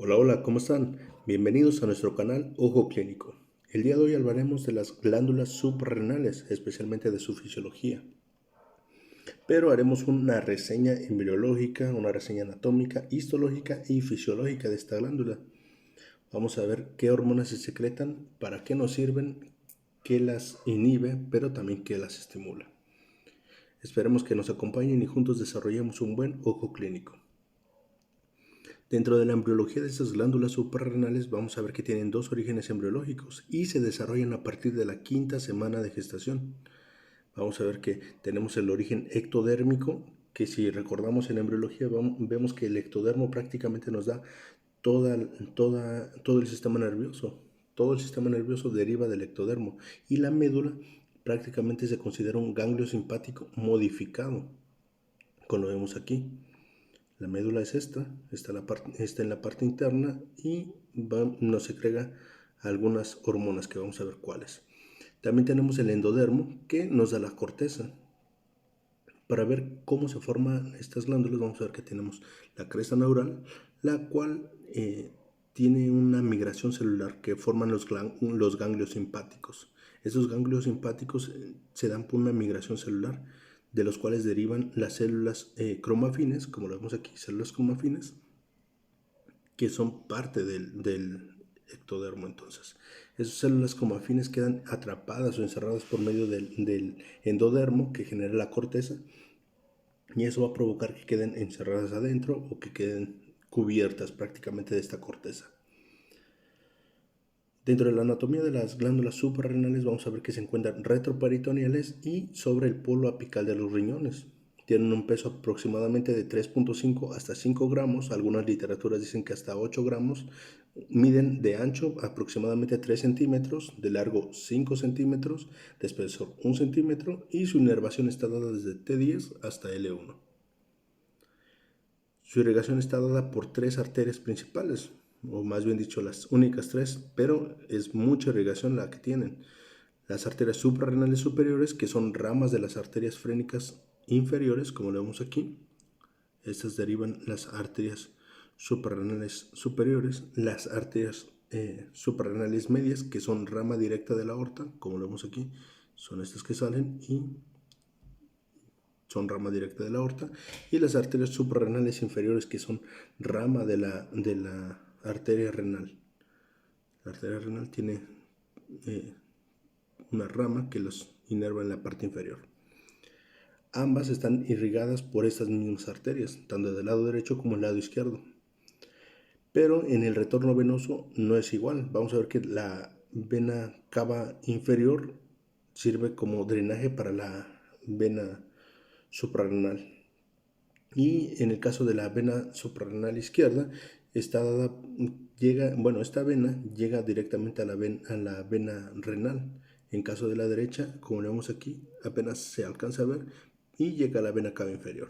Hola, hola, ¿cómo están? Bienvenidos a nuestro canal Ojo Clínico. El día de hoy hablaremos de las glándulas suprarrenales, especialmente de su fisiología. Pero haremos una reseña embriológica, una reseña anatómica, histológica y fisiológica de esta glándula. Vamos a ver qué hormonas se secretan, para qué nos sirven, qué las inhibe, pero también qué las estimula. Esperemos que nos acompañen y juntos desarrollemos un buen ojo clínico. Dentro de la embriología de estas glándulas suprarrenales vamos a ver que tienen dos orígenes embriológicos y se desarrollan a partir de la quinta semana de gestación. Vamos a ver que tenemos el origen ectodérmico, que si recordamos en embriología vemos que el ectodermo prácticamente nos da todo el sistema nervioso. Todo el sistema nervioso deriva del ectodermo y la médula prácticamente se considera un ganglio simpático modificado, como lo vemos aquí. La médula es está en la parte interna y nos segrega algunas hormonas que vamos a ver cuáles. También tenemos el endodermo que nos da la corteza. Para ver cómo se forman estas glándulas vamos a ver que tenemos la cresta neural, la cual tiene una migración celular que forman los ganglios simpáticos. Esos ganglios simpáticos se dan por una migración celular, de los cuales derivan las células cromafines, como lo vemos aquí, células cromafines, que son parte del ectodermo. Entonces, esas células cromafines quedan atrapadas o encerradas por medio del endodermo que genera la corteza, y eso va a provocar que queden encerradas adentro o que queden cubiertas prácticamente de esta corteza. Dentro de la anatomía de las glándulas suprarrenales vamos a ver que se encuentran retroperitoneales y sobre el polo apical de los riñones. Tienen un peso aproximadamente de 3.5 hasta 5 gramos, algunas literaturas dicen que hasta 8 gramos, miden de ancho aproximadamente 3 centímetros, de largo 5 centímetros, de espesor 1 centímetro y su inervación está dada desde T10 hasta L1. Su irrigación está dada por tres arterias principales, o más bien dicho, las únicas tres, pero es mucha irrigación la que tienen. Las arterias suprarrenales superiores, que son ramas de las arterias frénicas inferiores, como lo vemos aquí. Estas derivan las arterias suprarrenales superiores, las arterias suprarrenales medias, que son rama directa de la aorta, como lo vemos aquí, son estas que salen y son rama directa de la aorta, y las arterias suprarrenales inferiores, que son rama de la arteria renal. La arteria renal tiene una rama que los inerva en la parte inferior. Ambas están irrigadas por estas mismas arterias, tanto del lado derecho como del lado izquierdo. Pero en el retorno venoso no es igual. Vamos a ver que la vena cava inferior sirve como drenaje para la vena suprarrenal. Y en el caso de la vena suprarrenal izquierda, esta vena llega directamente a la vena renal. En caso de la derecha, como lo vemos aquí, apenas se alcanza a ver y llega a la vena cava inferior.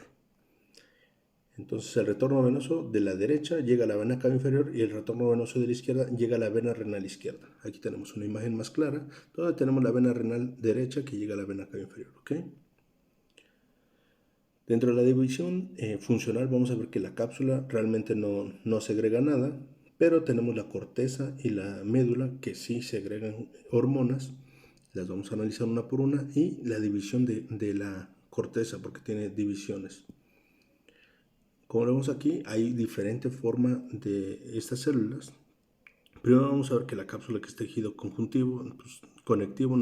Entonces el retorno venoso de la derecha llega a la vena cava inferior y el retorno venoso de la izquierda llega a la vena renal izquierda. Aquí tenemos una imagen más clara, donde tenemos la vena renal derecha que llega a la vena cava inferior. ¿Okay? Dentro de la división funcional vamos a ver que la cápsula realmente no segrega nada, pero tenemos la corteza y la médula que sí segregan hormonas. Las vamos a analizar una por una, y la división de la corteza, porque tiene divisiones. Como vemos aquí, hay diferente forma de estas células. Primero vamos a ver que la cápsula, que es tejido conjuntivo, pues, conectivo,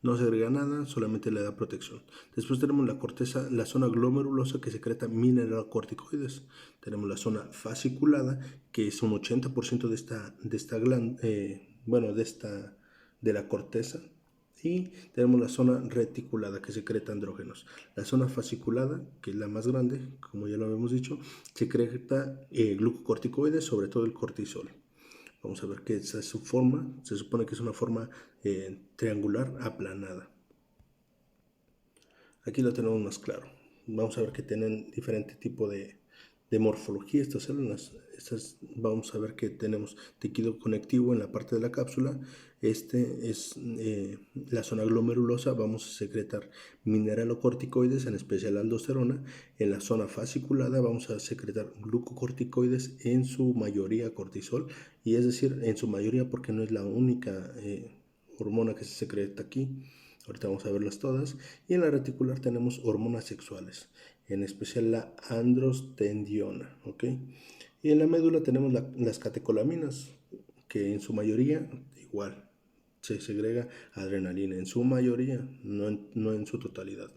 no segrega nada, solamente le da protección. Después tenemos la corteza, la zona glomerulosa, que secreta mineralocorticoides. Tenemos la zona fasciculada, que es un 80% de la corteza. Y tenemos la zona reticulada, que secreta andrógenos. La zona fasciculada, que es la más grande, como ya lo habíamos dicho, secreta glucocorticoides, sobre todo el cortisol. Vamos a ver que esa es su forma. Se supone que es una forma triangular aplanada. Aquí lo tenemos más claro. Vamos a ver que tienen diferente tipo de de morfología de estas células. Vamos a ver que tenemos tejido conectivo en la parte de la cápsula. Este es la zona glomerulosa. Vamos a secretar mineralocorticoides, en especial aldosterona. En la zona fasciculada vamos a secretar glucocorticoides, en su mayoría cortisol, y es decir, en su mayoría porque no es la única hormona que se secreta aquí. Ahorita vamos a verlas todas. Y en la reticular tenemos hormonas sexuales, en especial la androstendiona, ¿ok? Y en la médula tenemos las catecolaminas, que en su mayoría igual se segrega adrenalina, en su mayoría, no en su totalidad.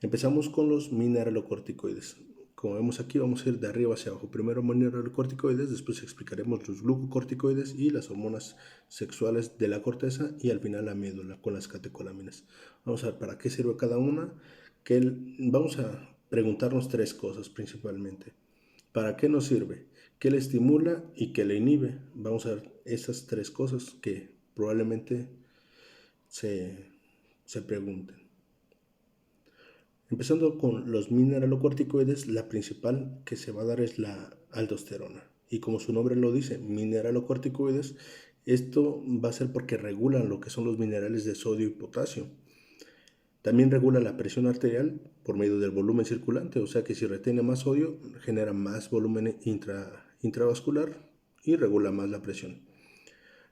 Empezamos con los mineralocorticoides. Como vemos aquí, vamos a ir de arriba hacia abajo. Primero mineralocorticoides, después explicaremos los glucocorticoides y las hormonas sexuales de la corteza, y al final la médula con las catecolaminas. Vamos a ver para qué sirve cada una. Vamos a preguntarnos tres cosas principalmente. ¿Para qué nos sirve? ¿Qué le estimula y qué le inhibe? Vamos a ver esas tres cosas que probablemente se pregunten. Empezando con los mineralocorticoides, la principal que se va a dar es la aldosterona. Y como su nombre lo dice, mineralocorticoides, esto va a ser porque regulan lo que son los minerales de sodio y potasio. También regula la presión arterial por medio del volumen circulante, o sea que si retiene más sodio, genera más volumen intravascular y regula más la presión.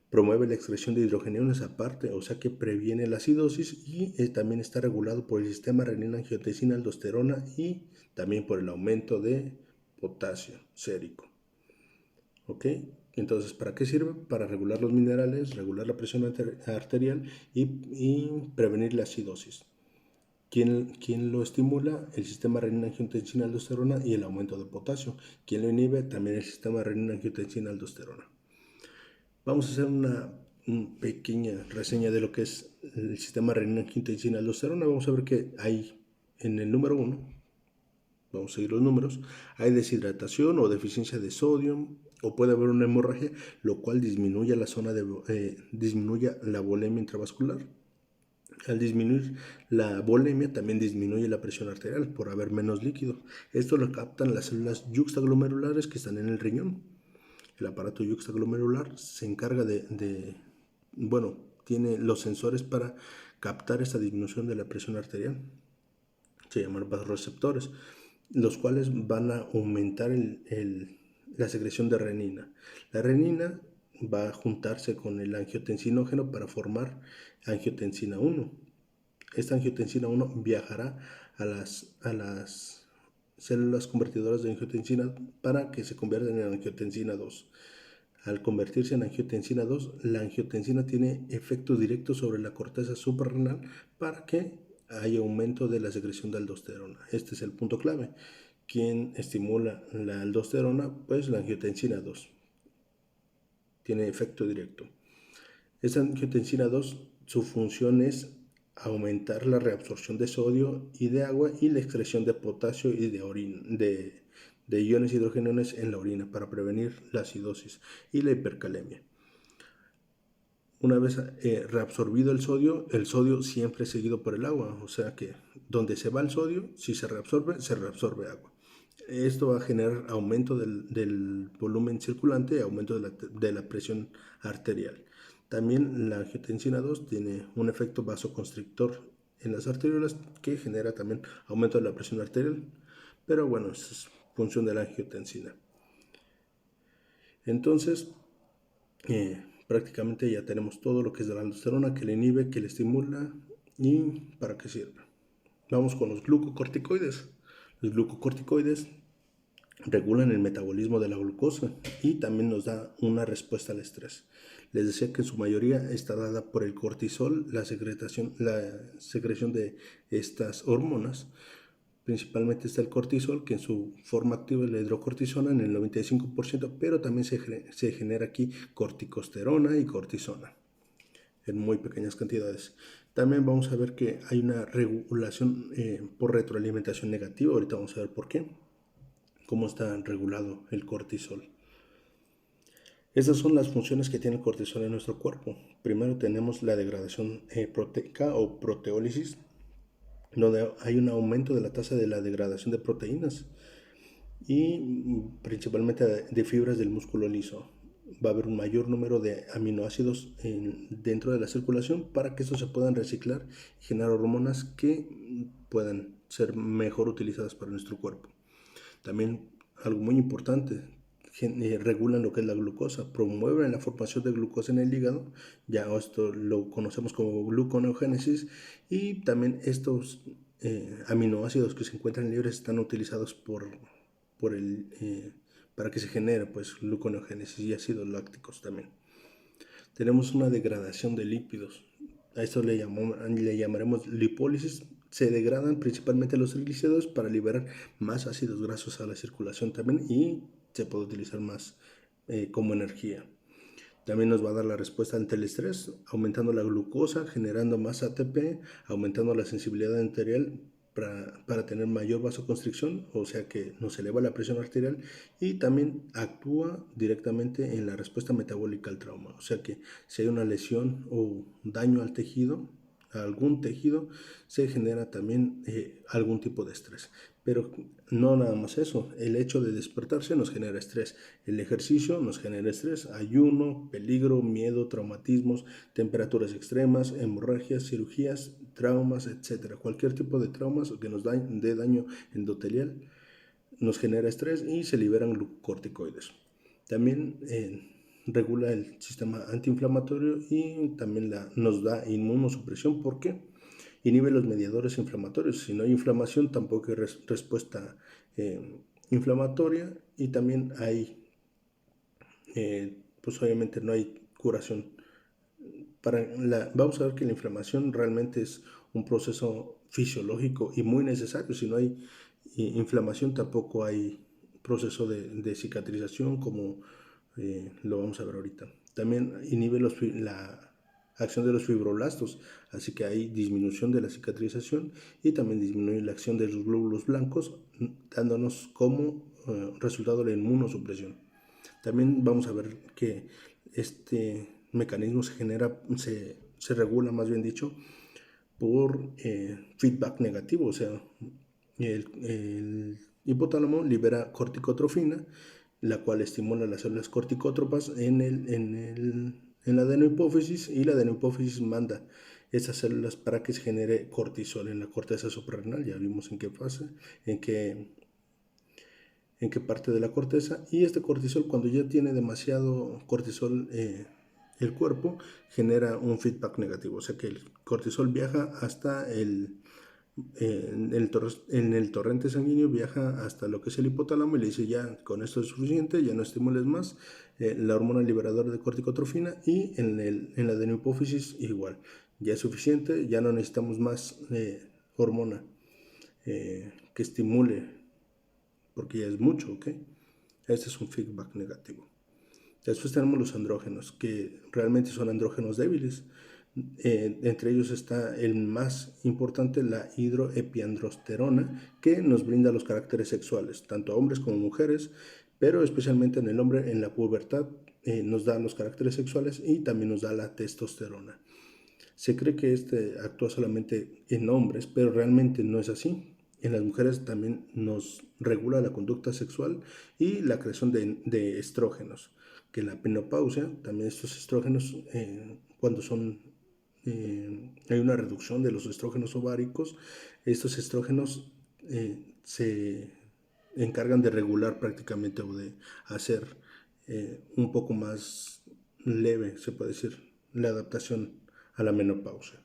Promueve la excreción de hidrogeniones aparte, o sea que previene la acidosis, y también está regulado por el sistema renina-angiotensina-aldosterona y también por el aumento de potasio sérico. ¿Ok? Entonces, ¿para qué sirve? Para regular los minerales, regular la presión arterial y prevenir la acidosis. ¿Quién lo estimula? El sistema renina-angiotensina-aldosterona y el aumento de potasio. ¿Quién lo inhibe? También el sistema renina-angiotensina-aldosterona. Vamos a hacer una pequeña reseña de lo que es el sistema renina-angiotensina-aldosterona. Vamos a ver que hay en el número 1, vamos a seguir los números, hay deshidratación o deficiencia de sodio, o puede haber una hemorragia, lo cual disminuye disminuye la volemia intravascular. Al disminuir la volemia, también disminuye la presión arterial por haber menos líquido. Esto lo captan las células yuxtaglomerulares que están en el riñón. El aparato yuxtaglomerular se encarga tiene los sensores para captar esta disminución de la presión arterial. Se llaman vasoreceptores, los cuales van a aumentar la secreción de renina. La renina va a juntarse con el angiotensinógeno para formar angiotensina 1. Esta angiotensina 1 viajará a las células convertidoras de angiotensina para que se conviertan en angiotensina 2. Al convertirse en angiotensina 2, la angiotensina tiene efecto directo sobre la corteza suprarrenal para que haya aumento de la secreción de aldosterona. Este es el punto clave. ¿Quién estimula la aldosterona? Pues la angiotensina 2. Tiene efecto directo. Esta angiotensina 2, su función es aumentar la reabsorción de sodio y de agua y la excreción de potasio y de iones hidrogeniones en la orina para prevenir la acidosis y la hipercalemia. Una vez reabsorbido el sodio siempre es seguido por el agua, o sea que donde se va el sodio, si se reabsorbe agua. Esto va a generar aumento del volumen circulante y aumento de la presión arterial. También la angiotensina 2 tiene un efecto vasoconstrictor en las arteriolas que genera también aumento de la presión arterial. Pero bueno, esa es función de la angiotensina. Entonces, prácticamente ya tenemos todo lo que es de la aldosterona, que le inhibe, que le estimula y para qué sirve. Vamos con los glucocorticoides. Los glucocorticoides regulan el metabolismo de la glucosa y también nos da una respuesta al estrés. Les decía que en su mayoría está dada por el cortisol, la secreción de estas hormonas. Principalmente está el cortisol, que en su forma activa es la hidrocortisona en el 95%, pero también se genera aquí corticosterona y cortisona en muy pequeñas cantidades. También vamos a ver que hay una regulación por retroalimentación negativa. Ahorita vamos a ver por qué, cómo está regulado el cortisol. Estas son las funciones que tiene el cortisol en nuestro cuerpo. Primero tenemos la degradación proteica o proteólisis, donde hay un aumento de la tasa de la degradación de proteínas. y principalmente de fibras del músculo liso. Va a haber un mayor número de aminoácidos dentro de la circulación para que estos se puedan reciclar y generar hormonas que puedan ser mejor utilizadas para nuestro cuerpo. También algo muy importante, regulan lo que es la glucosa, promueven la formación de glucosa en el hígado, ya esto lo conocemos como gluconeogénesis, y también estos aminoácidos que se encuentran libres están utilizados para que se genere pues gluconeogénesis y ácidos lácticos también. Tenemos una degradación de lípidos, a esto le llamaremos lipólisis. Se degradan principalmente los triglicéridos para liberar más ácidos grasos a la circulación también, y se puede utilizar más como energía. También nos va a dar la respuesta ante el estrés, aumentando la glucosa, generando más ATP, aumentando la sensibilidad arterial para tener mayor vasoconstricción, o sea que nos eleva la presión arterial, y también actúa directamente en la respuesta metabólica al trauma. O sea que si hay una lesión o daño al tejido, a algún tejido, se genera también algún tipo de estrés. Pero no nada más eso, el hecho de despertarse nos genera estrés, el ejercicio nos genera estrés, ayuno, peligro, miedo, traumatismos, temperaturas extremas, hemorragias, cirugías, traumas, etc. Cualquier tipo de traumas que nos dé daño endotelial nos genera estrés y se liberan glucocorticoides. También regula el sistema antiinflamatorio y también nos da inmunosupresión porque inhibe los mediadores inflamatorios. Si no hay inflamación, tampoco hay respuesta inflamatoria, y también hay, pues obviamente no hay curación. Vamos a ver que la inflamación realmente es un proceso fisiológico y muy necesario. Si no hay inflamación, tampoco hay proceso de cicatrización, como lo vamos a ver ahorita. También inhibe la acción de los fibroblastos, así que hay disminución de la cicatrización y también disminuye la acción de los glóbulos blancos, dándonos como resultado la inmunosupresión. También vamos a ver que este mecanismo se regula, más bien dicho, por feedback negativo, o sea, el hipotálamo libera corticotrofina, la cual estimula las células corticótropas en la adenohipófisis, y la adenohipófisis manda esas células para que se genere cortisol en la corteza suprarrenal. Ya vimos en qué fase, en qué parte de la corteza, y este cortisol, cuando ya tiene demasiado cortisol el cuerpo, genera un feedback negativo, o sea que el cortisol viaja hasta en el torrente sanguíneo, viaja hasta lo que es el hipotálamo y le dice: ya con esto es suficiente, ya no estimules más. La hormona liberadora de corticotrofina, y en la adenohipófisis igual, ya es suficiente, ya no necesitamos más hormona que estimule, porque ya es mucho, ¿ok? Este es un feedback negativo. Después tenemos los andrógenos, que realmente son andrógenos débiles. Entre ellos está el más importante, la hidroepiandrosterona, que nos brinda los caracteres sexuales, tanto a hombres como mujeres, pero especialmente en el hombre en la pubertad nos da los caracteres sexuales y también nos da la testosterona. Se cree que este actúa solamente en hombres, pero realmente no es así. En las mujeres también nos regula la conducta sexual y la creación de estrógenos, que en la menopausia también estos estrógenos, cuando hay una reducción de los estrógenos ováricos, estos estrógenos se encargan de regular prácticamente, o de hacer un poco más leve, se puede decir, la adaptación a la menopausia.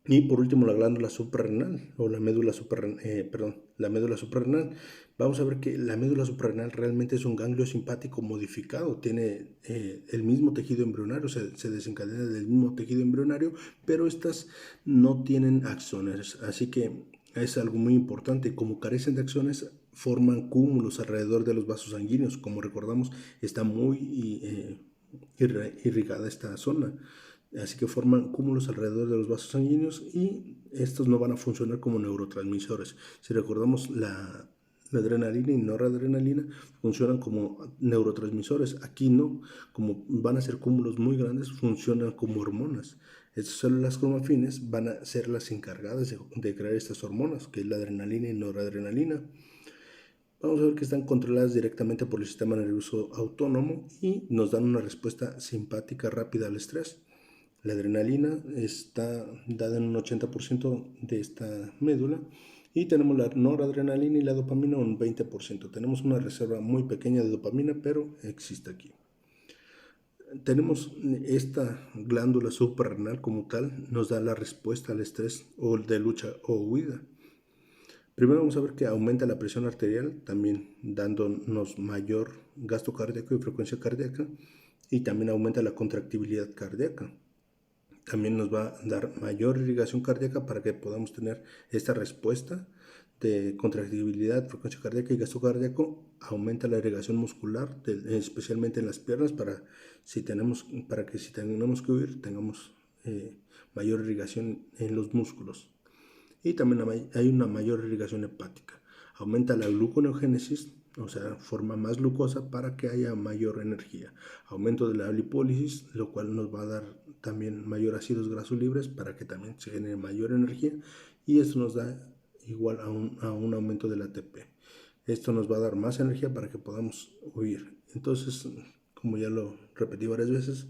Y por último, la glándula suprarrenal, o la médula suprarrenal. Vamos a ver que la médula suprarrenal realmente es un ganglio simpático modificado, tiene el mismo tejido embrionario, se desencadena del mismo tejido embrionario, pero estas no tienen axones, así que es algo muy importante. Como carecen de axones, forman cúmulos alrededor de los vasos sanguíneos. Como recordamos, está muy irrigada esta zona, así que forman cúmulos alrededor de los vasos sanguíneos, y estos no van a funcionar como neurotransmisores. Si recordamos, la adrenalina y noradrenalina funcionan como neurotransmisores. Aquí no, como van a ser cúmulos muy grandes, funcionan como hormonas. Estas células cromafines van a ser las encargadas de crear estas hormonas, que es la adrenalina y noradrenalina. Vamos a ver que están controladas directamente por el sistema nervioso autónomo y nos dan una respuesta simpática rápida al estrés. La adrenalina está dada en un 80% de esta médula y tenemos la noradrenalina y la dopamina un 20%. Tenemos una reserva muy pequeña de dopamina, pero existe aquí. Tenemos esta glándula suprarrenal como tal, nos da la respuesta al estrés o de lucha o huida. Primero vamos a ver que aumenta la presión arterial, también dándonos mayor gasto cardíaco y frecuencia cardíaca, y también aumenta la contractibilidad cardíaca. También nos va a dar mayor irrigación cardíaca para que podamos tener esta respuesta de contractibilidad, frecuencia cardíaca y gasto cardíaco. Aumenta la irrigación muscular, especialmente en las piernas, para que si tenemos que huir tengamos mayor irrigación en los músculos. Y también hay una mayor irrigación hepática. Aumenta la gluconeogénesis, o sea, forma más glucosa para que haya mayor energía. Aumento de la lipólisis, lo cual nos va a dar también mayor ácidos grasos libres para que también se genere mayor energía. Y esto nos da igual a un aumento del ATP. Esto nos va a dar más energía para que podamos huir. Entonces, como ya lo repetí varias veces,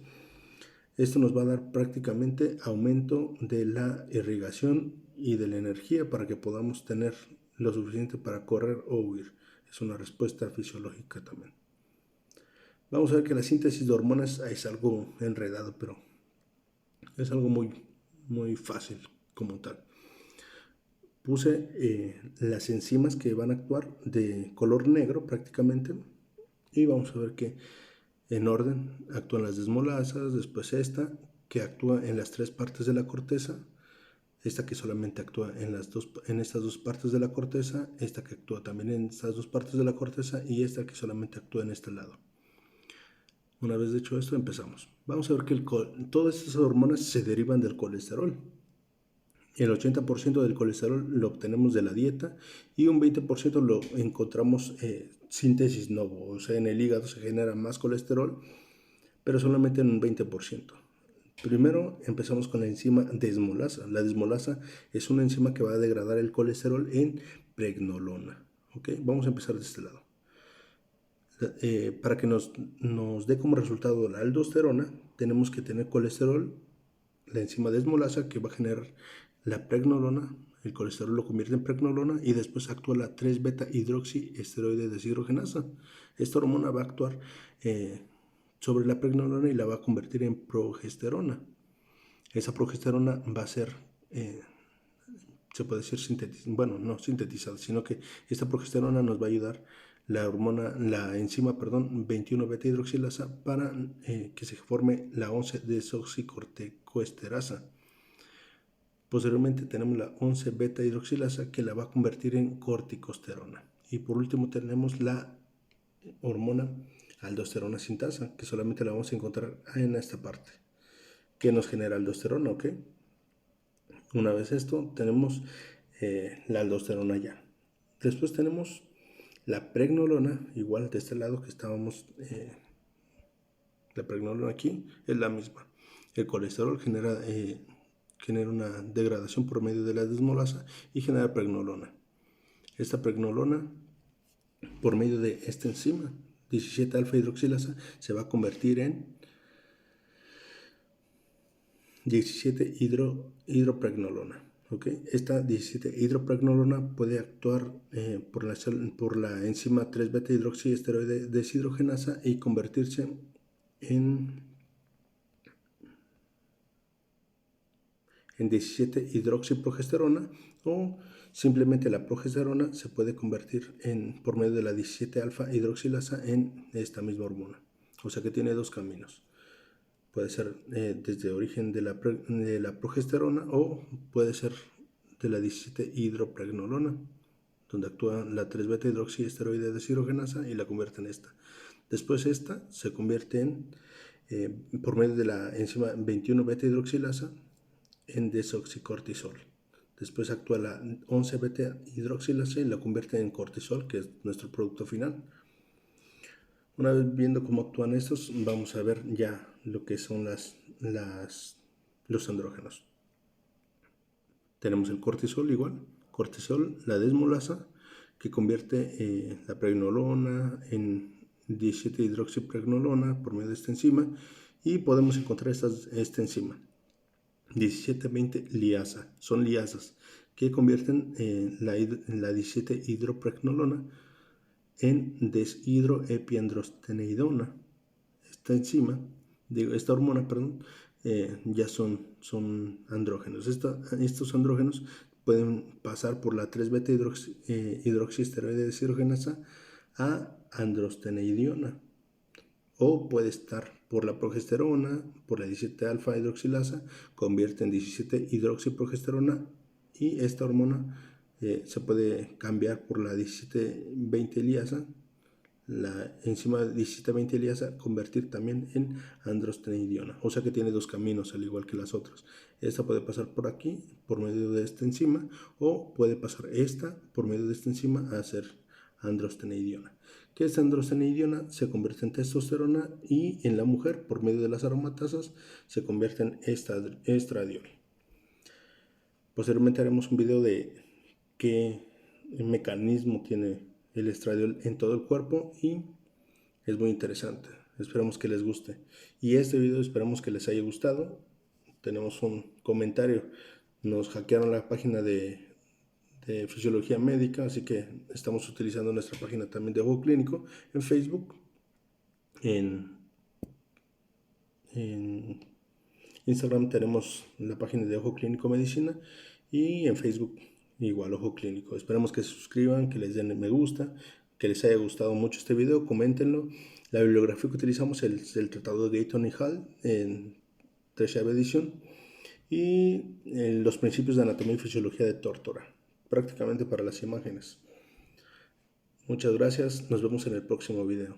esto nos va a dar prácticamente aumento de la irrigación y de la energía para que podamos tener lo suficiente para correr o huir. Es una respuesta fisiológica también. Vamos a ver que la síntesis de hormonas es algo enredado, pero es algo muy fácil como tal. Puse las enzimas que van a actuar de color negro prácticamente y vamos a ver que en orden actúan las desmolasas, después esta que actúa en las tres partes de la corteza, esta que solamente actúa en estas dos partes de la corteza, esta que actúa también en estas dos partes de la corteza y esta que solamente actúa en este lado. Una vez dicho esto, empezamos. Vamos a ver que todas estas hormonas se derivan del colesterol. El 80% del colesterol lo obtenemos de la dieta y un 20% lo encontramos síntesis novo, o sea, en el hígado se genera más colesterol, pero solamente en un 20%. Primero empezamos con la enzima desmolasa. La desmolasa es una enzima que va a degradar el colesterol en pregnolona. ¿Okay? Vamos a empezar de este lado. Para que nos dé como resultado la aldosterona, tenemos que tener colesterol, la enzima desmolasa que va a generar la pregnolona, el colesterol lo convierte en pregnolona y después actúa la 3-beta hidroxiesteroide deshidrogenasa. Esta hormona va a actuar sobre la pregnolona y la va a convertir en progesterona. Esa progesterona va a ser, se puede decir no sintetizada, sino que esta progesterona nos va a ayudar la enzima 21-beta hidroxilasa para que se forme la 11-desoxicorticoesterasa. Posteriormente tenemos la 11-beta hidroxilasa que la va a convertir en corticosterona. Y por último tenemos la hormona aldosterona sintasa, que solamente la vamos a encontrar en esta parte, que nos genera aldosterona, ¿ok? Una vez esto, tenemos la aldosterona ya. Después tenemos la pregnolona, igual de este lado que estábamos, la pregnolona aquí es la misma. El colesterol genera una degradación por medio de la desmolasa y genera pregnolona. Esta pregnolona, por medio de esta enzima 17-alfa hidroxilasa, se va a convertir en 17-hidropregnolona. ¿Okay? Esta 17-hidropregnolona puede actuar por la enzima 3-beta hidroxiesteroide deshidrogenasa y convertirse en 17-hidroxiprogesterona, o simplemente la progesterona se puede convertir por medio de la 17-alfa hidroxilasa en esta misma hormona. O sea que tiene dos caminos. Puede ser desde origen de la progesterona o puede ser de la 17-hidropregnolona, donde actúa la 3-beta hidroxiesteroide deshidrogenasa y la convierte en esta. Después esta se convierte por medio de la enzima 21-beta hidroxilasa en desoxicortisol. Después actúa la 11-beta hidroxilasa y la convierte en cortisol, que es nuestro producto final. Una vez viendo cómo actúan estos, vamos a ver ya lo que son los andrógenos. Tenemos el cortisol igual, cortisol, la desmolasa, que convierte la pregnolona en 17-hidroxipregnolona por medio de esta enzima, y podemos encontrar esta enzima 17-20 liasa. Son liasas que convierten la 17-hidropregnolona en deshidroepiandrosteneidona. Esta hormona, ya son andrógenos. Estos andrógenos pueden pasar por la 3-beta hidroxiesteroide deshidrogenasa a androstenediona, o puede estar por la progesterona, por la 17-alfa hidroxilasa, convierte en 17-hidroxiprogesterona, y esta hormona se puede cambiar por la 17-20 liasa, la enzima 17-20 liasa, convertir también en androstenediona. O sea que tiene dos caminos, al igual que las otras. Esta puede pasar por aquí, por medio de esta enzima, o puede pasar esta por medio de esta enzima a ser androstenediona. Que esta androstenediona se convierte en testosterona, y en la mujer, por medio de las aromatasas, se convierte en estradiol. Posteriormente haremos un video de qué mecanismo tiene el estradiol en todo el cuerpo, y es muy interesante. Esperamos que les guste, y este video esperamos que les haya gustado. Tenemos un comentario: nos hackearon la página de fisiología médica, así que estamos utilizando nuestra página también de Ojo Clínico en Facebook. En Instagram tenemos la página de Ojo Clínico Medicina, y en Facebook igual Ojo Clínico. Esperamos que se suscriban, que les den me gusta, que les haya gustado mucho este video, coméntenlo. La bibliografía que utilizamos es el tratado de Gayton y Hall en 13ª edición, y los principios de anatomía y fisiología de Tórtora, prácticamente para las imágenes. Muchas gracias, nos vemos en el próximo video.